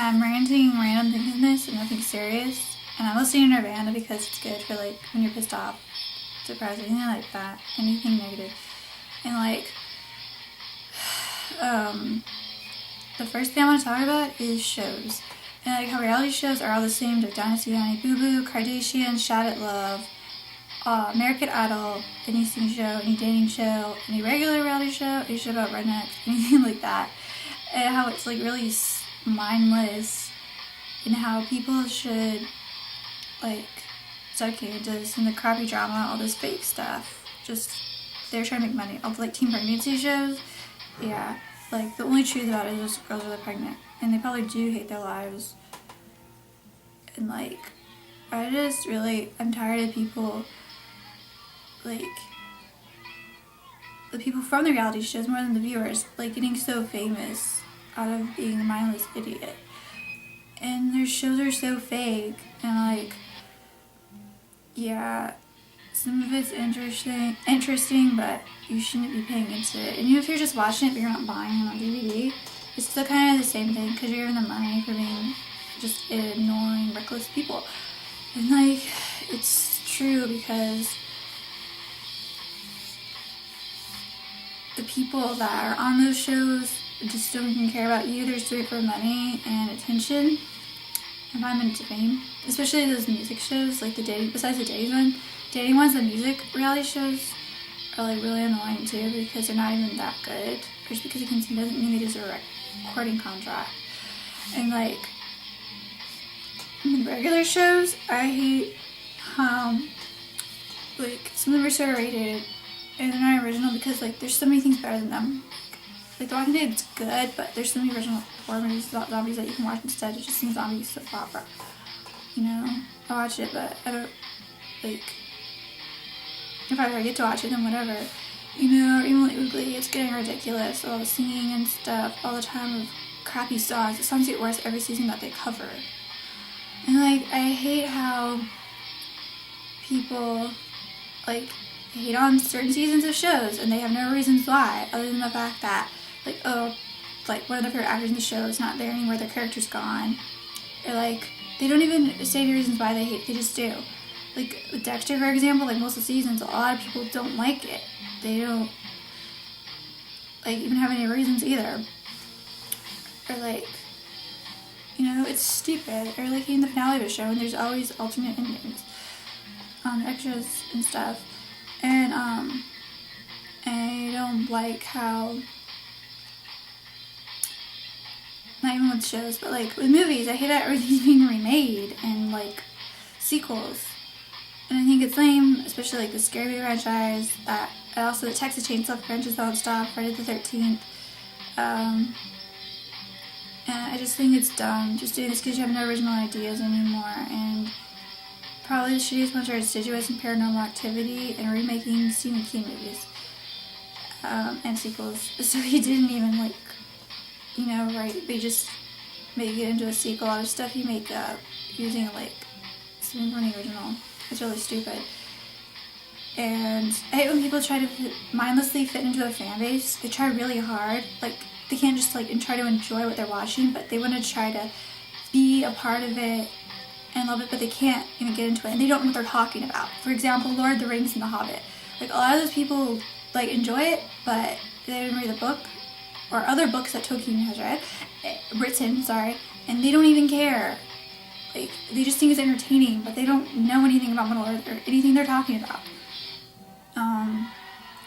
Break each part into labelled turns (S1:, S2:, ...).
S1: I'm ranting random things in this and nothing serious. And I'm listening to Nirvana because it's good for like when you're pissed off, depressed, anything like that, anything negative. And like, the first thing I want to talk about is shows. And like how reality shows are all the same, like Dynasty, Honey Boo Boo, Kardashian, Shout It Love, American Idol, any singing show, any dating show, any regular reality show, any show about rednecks, anything like that. And how it's like really mindless, and how people should like start getting into this and the crappy drama, all this fake stuff. Just they're trying to make money. All the like teen pregnancy shows, yeah. Like the only truth about it is just girls are pregnant, and they probably do hate their lives. And like, I'm tired of people, like, the people from the reality shows more than the viewers, like getting so famous out of being a mindless idiot. And their shows are so fake, and like, yeah, some of it's interesting, but you shouldn't be paying into it. And even if you're just watching it but you're not buying it on DVD, it's still kind of the same thing because you're giving them money for being just ignoring reckless people. And like, it's true because the people that are on those shows just don't even care about you. They're just doing it for money and attention. And I'm into fame, especially those music shows, like the dating. Besides the dating ones, the music reality shows are like really annoying too because they're not even that good. Just because you can sing doesn't mean they deserve a recording contract. And like in regular shows, I hate how like some of them are so rated and they're not original because like there's so many things better than them. Like The Walking Dead is good, but there's so many original horror movies about zombies that you can watch instead. It just seems zombies soap opera. You know, I watch it, but I don't like. If I ever get to watch it, then whatever. You know, Emily Oogly, it's getting ridiculous. All the singing and stuff all the time of crappy songs. The songs get worse every season that they cover. And like, I hate how people like hate on certain seasons of shows and they have no reasons why other than the fact that like, oh, like one of their favorite actors in the show is not there anymore, their character's gone. Or like, they don't even say any reasons why they hate, they just do. Like with Dexter, for example, like most of the seasons, a lot of people don't like it. They don't like even have any reasons either. Or like, you know, it's stupid. Or like in the finale of a show and there's always alternate endings, extras and stuff. And I don't like how, not even with shows, but like with movies, I hate that everything's being remade and like sequels. And I think it's lame, especially like the Scary Movie franchise, that also the Texas Chainsaw franchise don't stop, Friday the 13th. And I just think it's dumb, just doing this because you have no original ideas anymore. And probably the shittiest ones are Deciduous and Paranormal Activity and remaking Stephen King movies. And sequels. So he didn't even like, you know, write, they just make it into a sequel. All the stuff he make up using like something from the original. It's really stupid. And I hate when people try to mindlessly fit into a fan base. They try really hard. Like, they can't just like and try to enjoy what they're watching, but they want to try to be a part of it and love it, but they can't even get into it, and they don't know what they're talking about. For example, Lord of the Rings and The Hobbit. Like, a lot of those people like enjoy it, but they didn't read the book or other books that Tolkien has written, and they don't even care. Like, they just think it's entertaining, but they don't know anything about Middle-earth or anything they're talking about.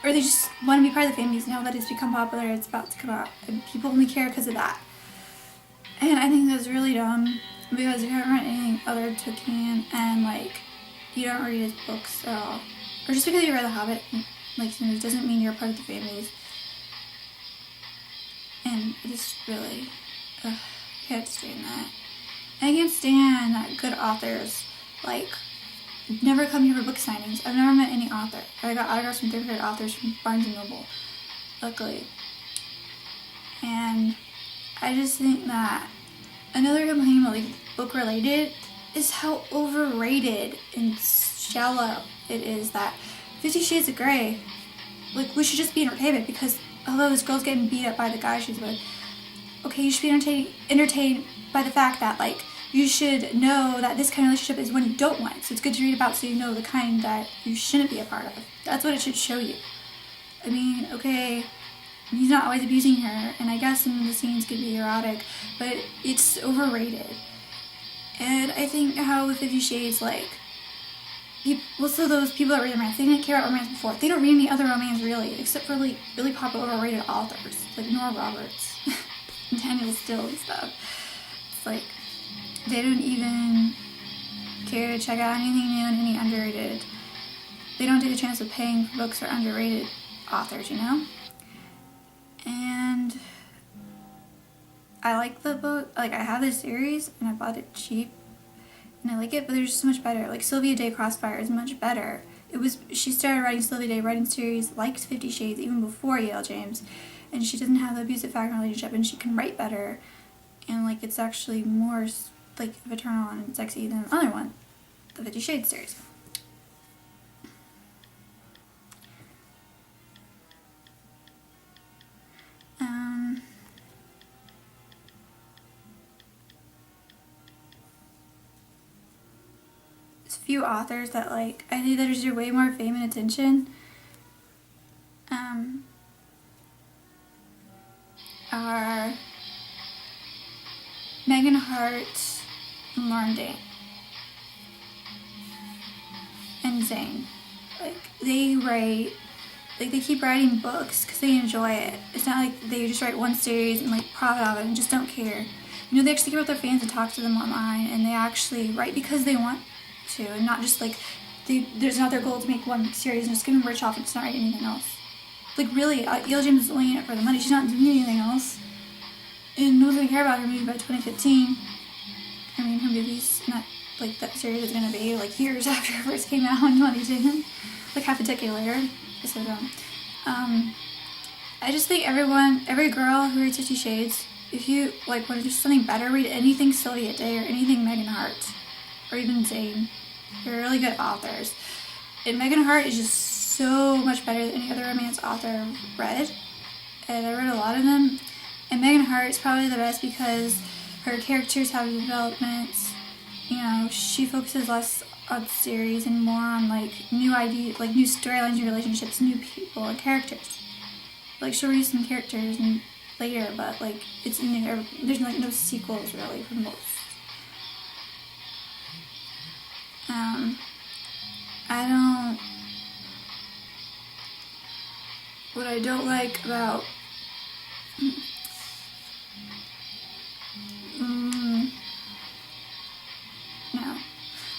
S1: Or they just want to be part of the families now that it's become popular, it's about to come out, and people only care because of that. And I think that's really dumb, because you haven't read anything other than Tolkien, and like, you don't read his books at all. Or just because you read The Hobbit, like, it doesn't mean you're part of the families. And it just really, I can't stand that. And I can't stand that good authors, like, never come here for book signings. I've never met any author. I got autographs from favorite authors from Barnes & Noble, luckily. And I just think that another complaint about like book related is how overrated and shallow it is that 50 Shades of Grey, like, we should just be entertainment because although this girl's getting beat up by the guy she's with, okay, you should be entertained by the fact that, like, you should know that this kind of relationship is one you don't want. So it's good to read about so you know the kind that you shouldn't be a part of. That's what it should show you. I mean, okay, he's not always abusing her, and I guess some of the scenes could be erotic, but it's overrated. And I think how with 50 Shades, like, most of those people that read romance, they didn't care about romance before. They don't read any other romance, really, except for, like, really popular overrated authors, like Nora Roberts and Daniel Steele and stuff. It's like, they don't even care to check out anything new and any underrated. They don't take the chance of paying for books for underrated authors, you know? And I like the book. Like, I have this series, and I bought it cheap, and I like it, but there's so much better. Like, Sylvia Day Crossfire is much better. She started writing Sylvia Day writing series like 50 Shades even before Yale James, and she doesn't have the abusive factor relationship, and she can write better, and, like, it's actually more, like, maternal and sexy than the other one, the 50 Shades series. There's a few authors that, like, I think that deserve way more fame and attention. Are Megan Hart and Lauren Dane and Zane. Like, they write, like, they keep writing books because they enjoy it. It's not like they just write one series and, like, profit off it and just don't care. You know, they actually care about their fans and talk to them online, and they actually write because they want to, and not just, like, there's not their goal to make one series and just give them rich off and just not write anything else. Like, really, Yale James is only in it for the money. She's not doing anything else. And no one's gonna care about her movie by 2015. I mean, her movie's not, like, that series is gonna be, like, years after it first came out in 2010. Like, half a decade later. It's so dumb. I just think every girl who reads 50 Shades, if you, like, want to do something better, read anything Sylvia Day or anything Megan Hart. Or even Zane. They're really good authors. And Megan Hart is just so much better than any other romance author I've read. And I read a lot of them. And Megan Hart is probably the best because her characters have developments. You know, she focuses less on series and more on, like, new ideas, like, new storylines, new relationships, new people and characters. Like, she'll read some characters and later, but, like, it's new. There's, like, no sequels really for most. What I don't like about no.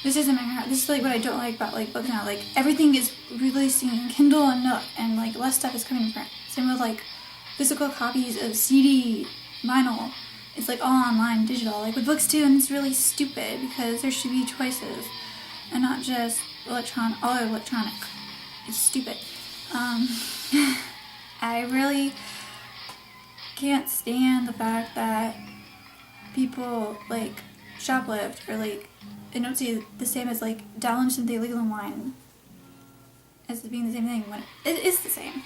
S1: This isn't Megan Hart. This is, like, what I don't like about, like, books now. Like, everything is releasing in Kindle and Nook, and, like, less stuff is coming in print. Same with, like, physical copies of CD, vinyl. It's, like, all online, digital. Like, with books too, and it's really stupid because there should be choices and not just all electronic. It's stupid. I really can't stand the fact that people, like, shoplift or, like, I don't see the same as, like, downloading something illegal online as being the same thing when it is the same.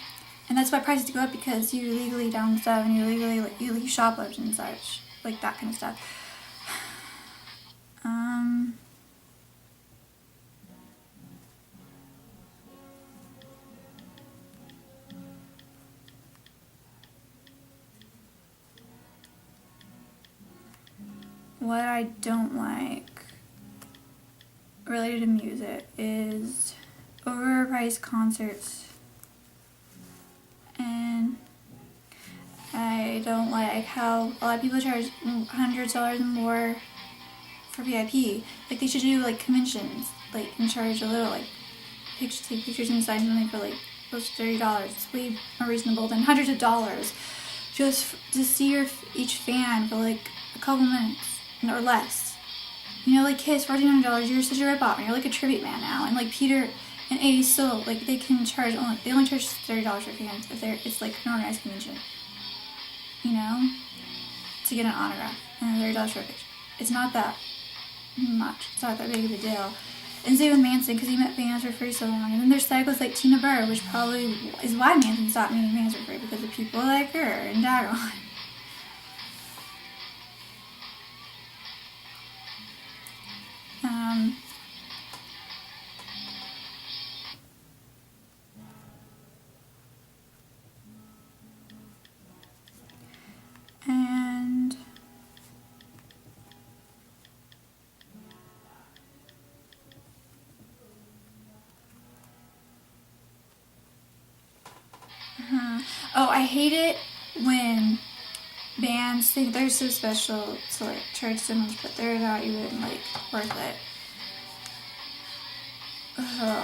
S1: And that's why prices go up, because you illegally download stuff and you illegally shoplift and such, like that kind of stuff. What I don't like related to music is overpriced concerts, and I don't like how a lot of people charge $100 and more for VIP. Like, they should do, like, conventions, like, and charge a little, like, take pictures and sign something for, like, close to $30. It's way more reasonable than hundreds of dollars just to see each fan for, like, a couple minutes or less. You know, like, Kiss, $1,400, you're such a rip-off, and you're, like, a tribute man now. And, like, Peter and A still, like, they only charge $30 for fans if it's, like, an organized convention. You know? To get an autograph and $30 for a picture. It's not that much. It's not that big of a deal. And same with Manson, because he met fans for free so long. And then there's cycles like Tina Burr, which probably is why Manson stopped meeting fans for free, because of people like her and Dagon. Oh, I hate it when bands think they're so special to like charge so much, but they're not even like worth it.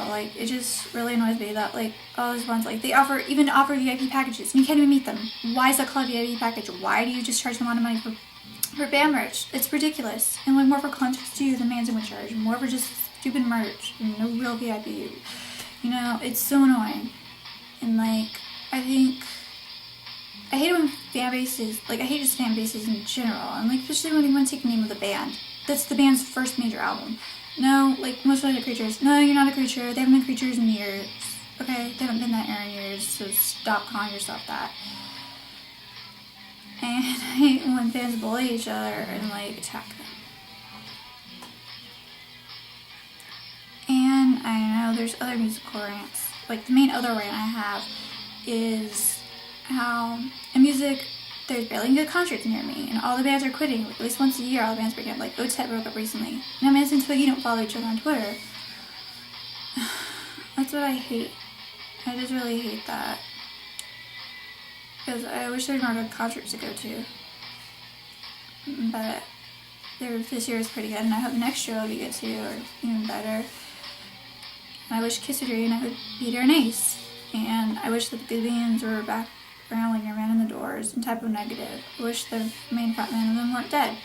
S1: Like it just really annoys me that like all those ones like they offer VIP packages and you can't even meet them. Why is that called a VIP package? Why do you just charge them a lot of money for band merch? It's ridiculous. And like more for concerts too, the bands would charge more for just stupid merch and no real VIP. You know, it's so annoying. And like I hate it when fan bases, like I hate just fan bases in general, and like especially when they want to take the name of the band. That's the band's first major album. No, like most of the creatures. No, you're not a creature. They haven't been creatures in years. Okay, they haven't been that era in years, so stop calling yourself that. And I hate when fans bully each other and like attack them. And I know there's other musical rants. Like the main other rant I have is how in music there's barely good concerts near me, and all the bands are quitting. Like, at least once a year, all the bands break up. Like OTEP broke up recently. Now, Mance and Twiggy don't follow each other on Twitter. That's what I hate. I just really hate that. Because I wish there were more good concerts to go to. But this year is pretty good, and I hope next year will be good too, or even better. And I wish Kiss would reunite with Peter and Ace. And I wish that the good bands were back around like Nirvana and the Doors and Type O Negative. I wish the main frontman of them weren't dead.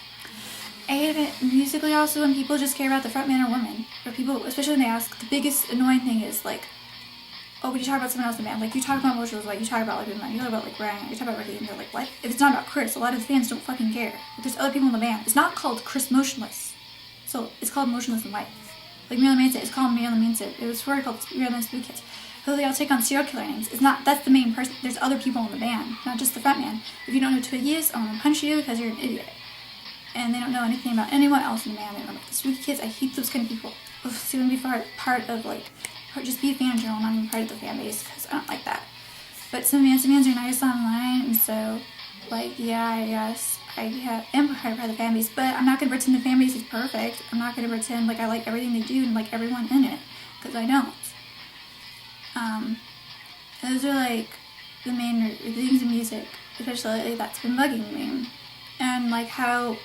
S1: I hate it musically also when people just care about the frontman or woman. Or people, especially when they ask, the biggest annoying thing is like, oh, but you talk about someone else in the band. Like, you talk about Emotionals, like, you talk about, like, you talk about, like, Ryan, you talk about Ricky, and they're like, what? If it's not about Chris, a lot of the fans don't fucking care. But there's other people in the band. It's not called Chris Motionless. So, it's called Motionless in White. Like, Marilyn Manson, it's called Marilyn Manson. It was before called Marilyn Spooky Kids. So they all take on serial killer names. It's not, that's the main person. There's other people in the band, not just the frontman. If you don't know who Twiggy is, I'm gonna punch you because you're an idiot. And they don't know anything about anyone else in the band. They don't know about the Spooky Kids. I hate those kind of people. So you want to be part of, like, just be a fan in general, not even part of the fan base, because I don't like that. But some fans are nice online, and so, like, yeah, I guess I am part of the fan base, but I'm not going to pretend the fan base is perfect. I'm not going to pretend like I like everything they do and like everyone in it, because I don't. Those are, like, the main things in music, especially that's been bugging me. And, like, how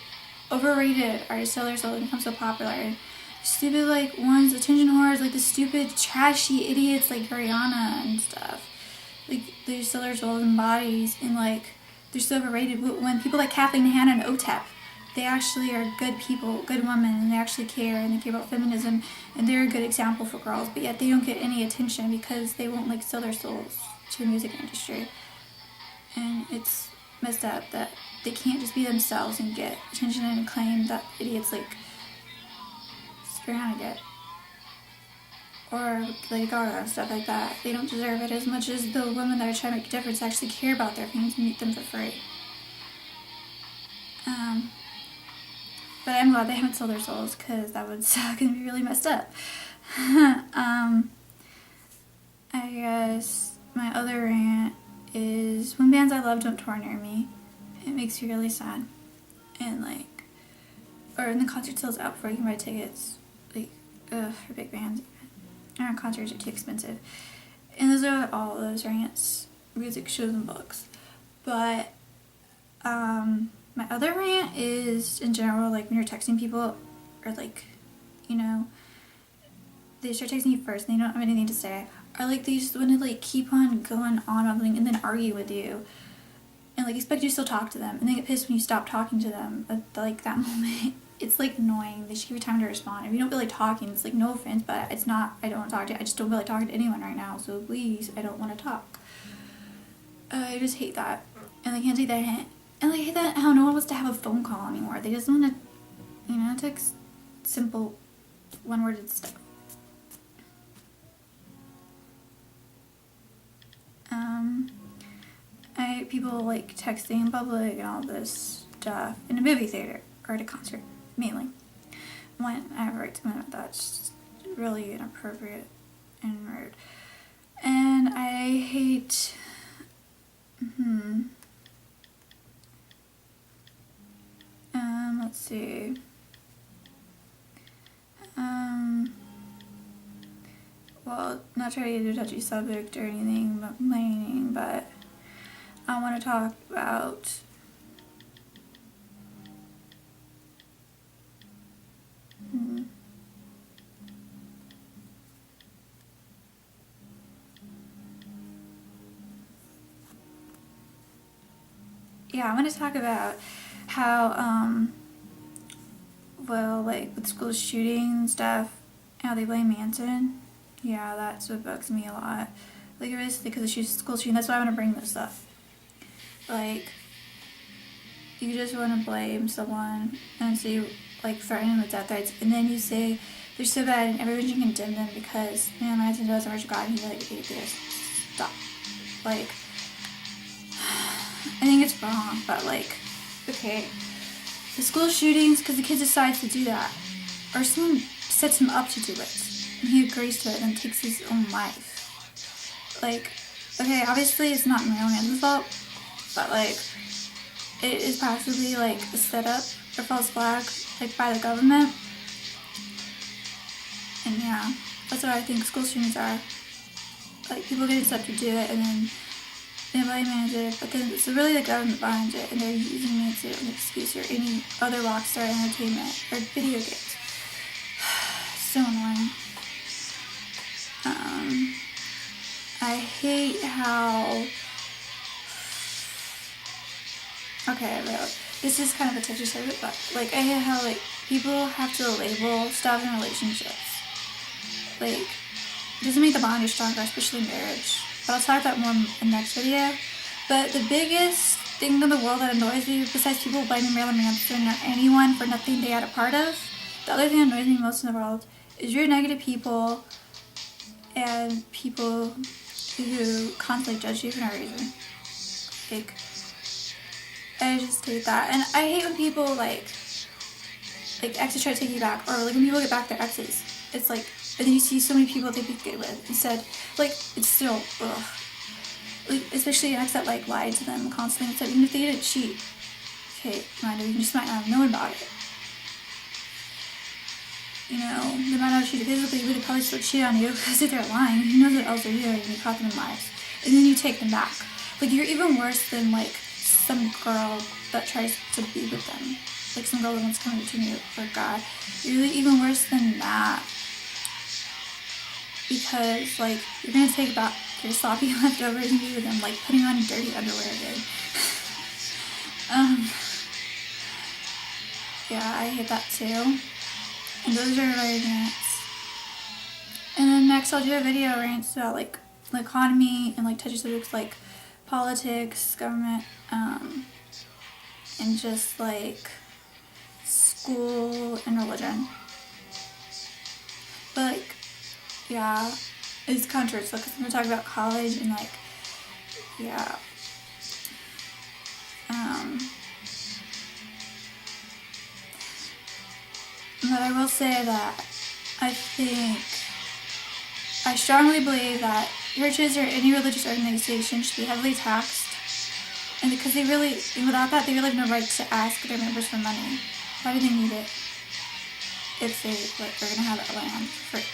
S1: overrated artists sell their soul and become so popular. Stupid, like, ones, attention whores, like the stupid, trashy idiots like Ariana and stuff. Like, they sell their souls and bodies, and, like, they're so overrated. When people like Kathleen Hanna and OTEP, they actually are good people, good women, and they actually care, and they care about feminism, and they're a good example for girls, but yet they don't get any attention because they won't, like, sell their souls to the music industry. And it's messed up that they can't just be themselves and get attention and acclaim that idiots like Rihanna get, or Lady Gaga and stuff like that. They don't deserve it as much as the women that are trying to make a difference actually care about their fans and meet them for free. But I'm glad they haven't sold their souls, because that would suck and be really messed up. I guess my other rant is when bands I love don't tour near me. It makes me really sad. And like, or when the concert sells out before you can buy tickets. Like, for big bands. Our concerts are too expensive. And those are all those rants, music, shows, and books. But, my other rant is, in general, like, when you're texting people, or, like, you know, they start texting you first, and they don't have anything to say. Or, like, they just want to, like, keep on going on something, and then argue with you. And, like, expect you to still talk to them. And they get pissed when you stop talking to them at, like, that moment. It's, like, annoying. They should give you time to respond. If you don't feel like talking, it's, like, no offense, but it's not, I don't want to talk to you. I just don't feel like talking to anyone right now, so please, I don't want to talk. I just hate that. And I can't take that hint. And like, I hate that how no one wants to have a phone call anymore. They just want to, you know, text simple one-worded stuff. I hate people like texting in public and all this stuff in a movie theater or at a concert, mainly. When I have a right to limit, that's really inappropriate and rude. And I hate, let's see. Well, not trying to get a touchy subject or anything, but complaining, but I want to talk about I want to talk about how, well, like with school shooting and stuff, how they blame Manson. Yeah, that's what bugs me a lot. Like, it is because of school shooting. That's why I want to bring this up. Like, you just want to blame someone and so you, like, threaten them with death threats, and then you say they're so bad and everyone should condemn them because, man, Manson doesn't worship God and he's like atheist. Stop. Like, I think it's wrong, but like, okay, the school shootings because the kid decides to do that, or someone sets him up to do it, and he agrees to it and then takes his own life. Like, okay, obviously it's not Marilyn's fault, but like, it is possibly like a setup or false flag, like by the government. And yeah, that's what I think school shootings are. Like, people get set up to do it, and then they blame it, but then it's really the government behind it, and they're using it as an excuse, or any other rockstar entertainment or video games. So annoying. I hate how. Okay, well, this is kind of a touchy subject, but like, I hate how like people have to label stuff in relationships. Like, it doesn't make the bond any stronger, especially marriage. But I'll talk about more in the next video. But the biggest thing in the world that annoys me, besides people blaming Marilyn Manson or anyone for nothing they had a part of, the other thing that annoys me most in the world is you're negative people and people who constantly judge you for no reason. Like, I just hate that. And I hate when people like exes try to take you back, or like when people get back their exes. It's like, and then you see so many people they'd be good with instead. Like, it's still, ugh. Like, especially an ex that like lied to them constantly instead, even if they didn't cheat. Okay, mind you just might not have known about it. You know, no matter how cheated physically, they would probably still cheat on you because if they're lying, who knows what else they're doing, and you caught them in lies. And then you take them back. Like, you're even worse than like some girl that tries to be with them. Like some girl that wants to come between you or God. You're really even worse than that. Because, like, you're gonna take back your sloppy leftovers and be with them, like putting on dirty underwear again. Yeah, I hate that too. And those are my rants. And then next I'll do a video rants about like the economy and like touchy subjects like politics, government, and just like school and religion. But like, yeah, it's controversial because I'm gonna talk about college and like, yeah. But I will say that I strongly believe that churches or any religious organization should be heavily taxed, and because without that, they really have no right to ask their members for money. Why do they need it if they're gonna have it land for free?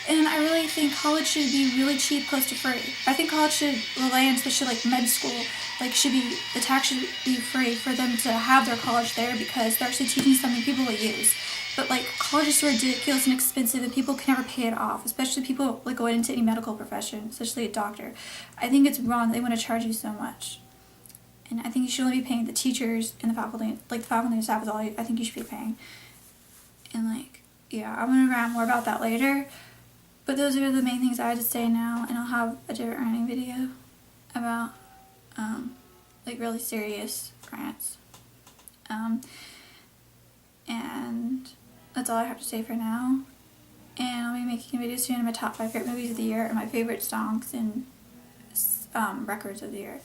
S1: And I really think college should be really cheap, close to free. I think college should land, especially like med school, the tax should be free for them to have their college there because they're actually teaching something people will use. But like, college is so ridiculous and expensive and people can never pay it off, especially people like going into any medical profession, especially a doctor. I think it's wrong that they want to charge you so much. And I think you should only be paying the teachers and the faculty, like the faculty and staff is all I think you should be paying. And like, yeah, I'm going to rant more about that later. But those are the main things I had to say now, and I'll have a different ranting video about, like, really serious rants. And that's all I have to say for now. And I'll be making a video soon of my top 5 favorite movies of the year and my favorite songs and records of the year.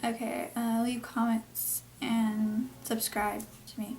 S1: Okay, leave comments and subscribe to me.